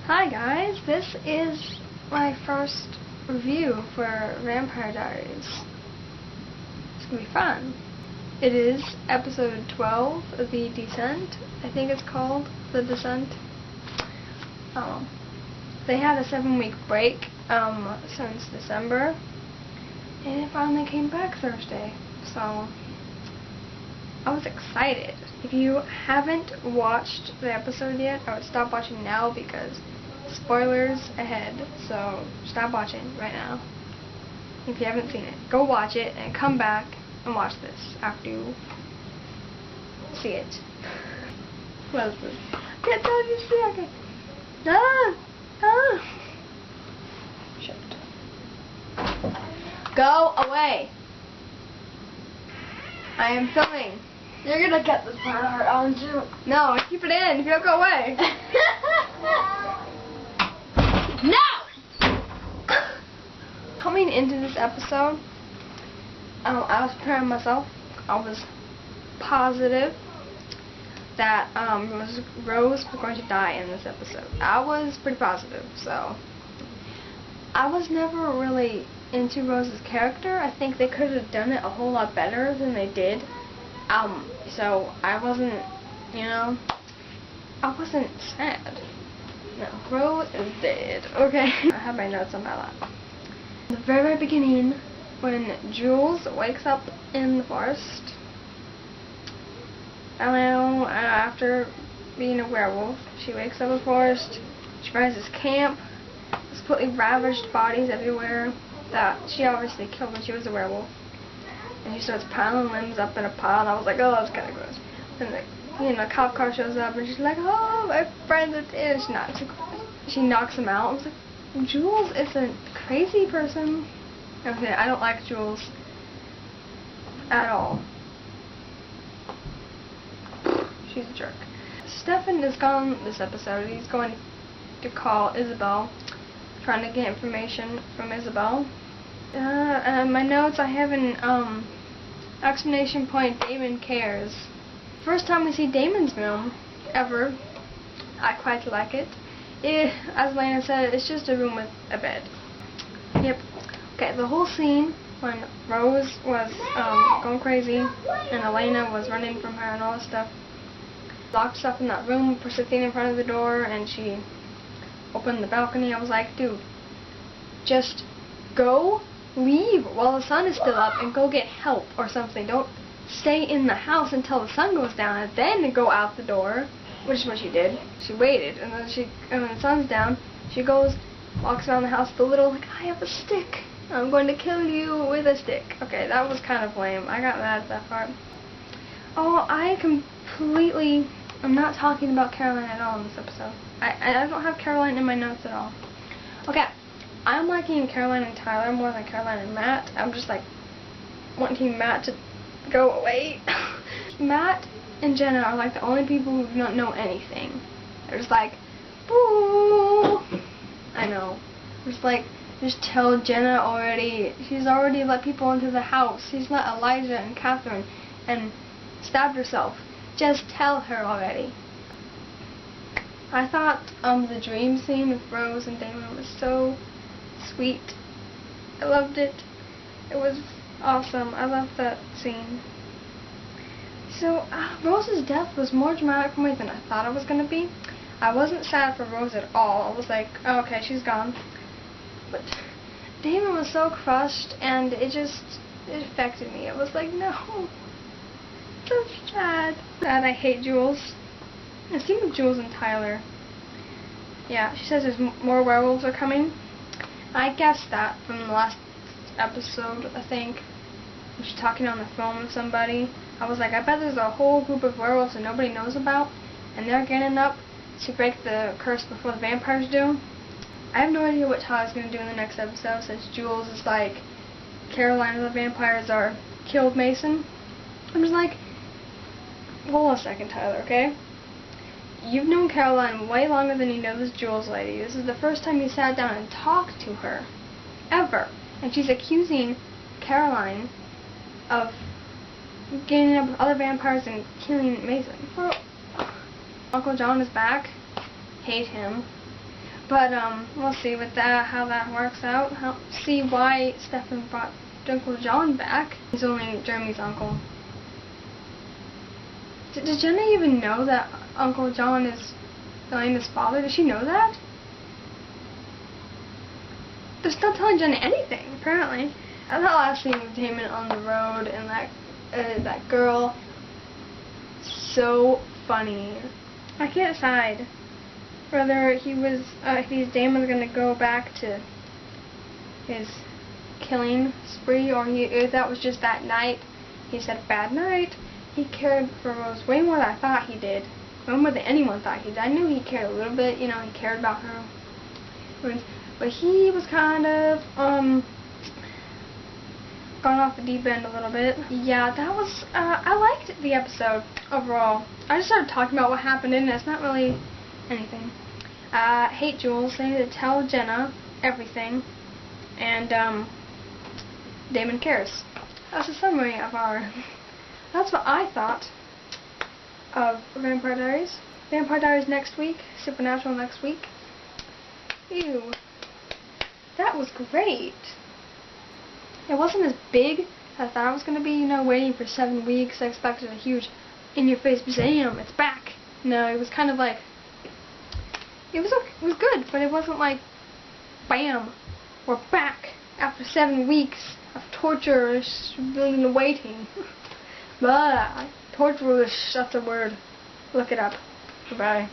Hi guys, this is my first review for Vampire Diaries. It's gonna be fun. It is episode 12 of The Descent. I think it's called The Descent. They had a 7-week break since December, and it finally came back Thursday, so I was excited. If you haven't watched the episode yet, I would stop watching now because spoilers ahead, so stop watching right now. If you haven't seen it, go watch it and come back and watch this after you see it. What is this? I can't tell if you see it. Okay. Shit. Go away. I am filming. You're gonna get this part out, aren't you? No, keep it in if you don't go away. No! Coming into this episode, I was preparing myself. I was positive that Rose was going to die in this episode. I was pretty positive, so I was never really into Rose's character. I think they could have done it a whole lot better than they did. So I wasn't, I wasn't sad. No, Rose is dead. Okay. I have my notes on my lap. The very beginning, when Jules wakes up in the forest, after being a werewolf, she wakes up in the forest, she finds this camp, there's completely ravaged bodies everywhere that she obviously killed when she was a werewolf. And she starts piling limbs up in a pile, and I was like, oh, that's kind of gross. And the cop car shows up, and she's like, oh, my friends are dead. She knocks him out. I was like, Jules is a crazy person. Okay, I don't like Jules at all. She's a jerk. Stefan is gone this episode. He's going to call Isabel, trying to get information from Isabel. My notes, I have an exclamation point, Damon cares. First time we see Damon's room ever. I quite like it. As Lena said, it's just a room with a bed. Yep. Okay, the whole scene when Rose was going crazy and Elena was running from her and all this stuff. Locked stuff in that room, pushed the thing in front of the door, and she opened the balcony. I was like, dude, just go, leave while the sun is still up and go get help or something. Don't stay in the house until the sun goes down and then go out the door, which is what she did. She waited, and then when the sun's down, she goes, walks around the house with a little, like, I have a stick. I'm going to kill you with a stick. Okay, that was kind of lame. I got mad at that part. Oh, I'm not talking about Caroline at all in this episode. I don't have Caroline in my notes at all. Okay, I'm liking Caroline and Tyler more than Caroline and Matt. I'm just like wanting Matt to go away. Matt and Jenna are like the only people who don't know anything. They're just like, boo. I know. Just tell Jenna already. She's already let people into the house. She's let Elijah and Catherine and stabbed herself. Just tell her already. I thought the dream scene with Rose and Damon was so sweet. I loved it. It was awesome. I loved that scene. So Rose's death was more dramatic for me than I thought it was going to be. I wasn't sad for Rose at all. I was like, oh, okay, she's gone. But Damon was so crushed, and it affected me. It was like, no. So sad. And I hate Jules. The scene with Jules and Tyler. Yeah, she says there's more werewolves are coming. I guessed that from the last episode, I think. She was talking on the phone with somebody. I was like, I bet there's a whole group of werewolves that nobody knows about, and they're getting up to break the curse before the vampires do. I have no idea what Tyler's going to do in the next episode, since Jules is like, Caroline and the vampires are killed Mason. I'm just like, hold on a second, Tyler, okay? You've known Caroline way longer than you know this Jules lady. This is the first time you sat down and talked to her. Ever. And she's accusing Caroline of getting up with other vampires and killing Mason. Uncle John is back. Hate him. But we'll see with that how that works out. See why Stefan brought Uncle John back. He's only Jeremy's uncle. Did Jenna even know that Uncle John is Elena's father? Did she know that? They're still telling Jenna anything, apparently. That last scene with Damon on the road and that girl, so funny. I can't decide whether if Damon was gonna go back to his killing spree, or if that was just that night. He said bad night. He cared for Rose way more than I thought he did. Way more than anyone thought he did. I knew he cared a little bit, he cared about her. But he was kind of gone off the deep end a little bit. Yeah, that was I liked the episode overall. I just started talking about what happened in it. It's not really anything. Hate Jules. They need to tell Jenna everything. And Damon cares. That's a summary of our... That's what I thought of Vampire Diaries. Vampire Diaries next week. Supernatural next week. Ew. That was great. It wasn't as big as I thought it was going to be, waiting for 7 weeks. I expected a huge in-your-face bam, it's back. No, it was kind of like... It was good, but it wasn't like, bam, we're back after 7 weeks of torture and waiting. Blah. Torture, that's a word. Look it up. Goodbye.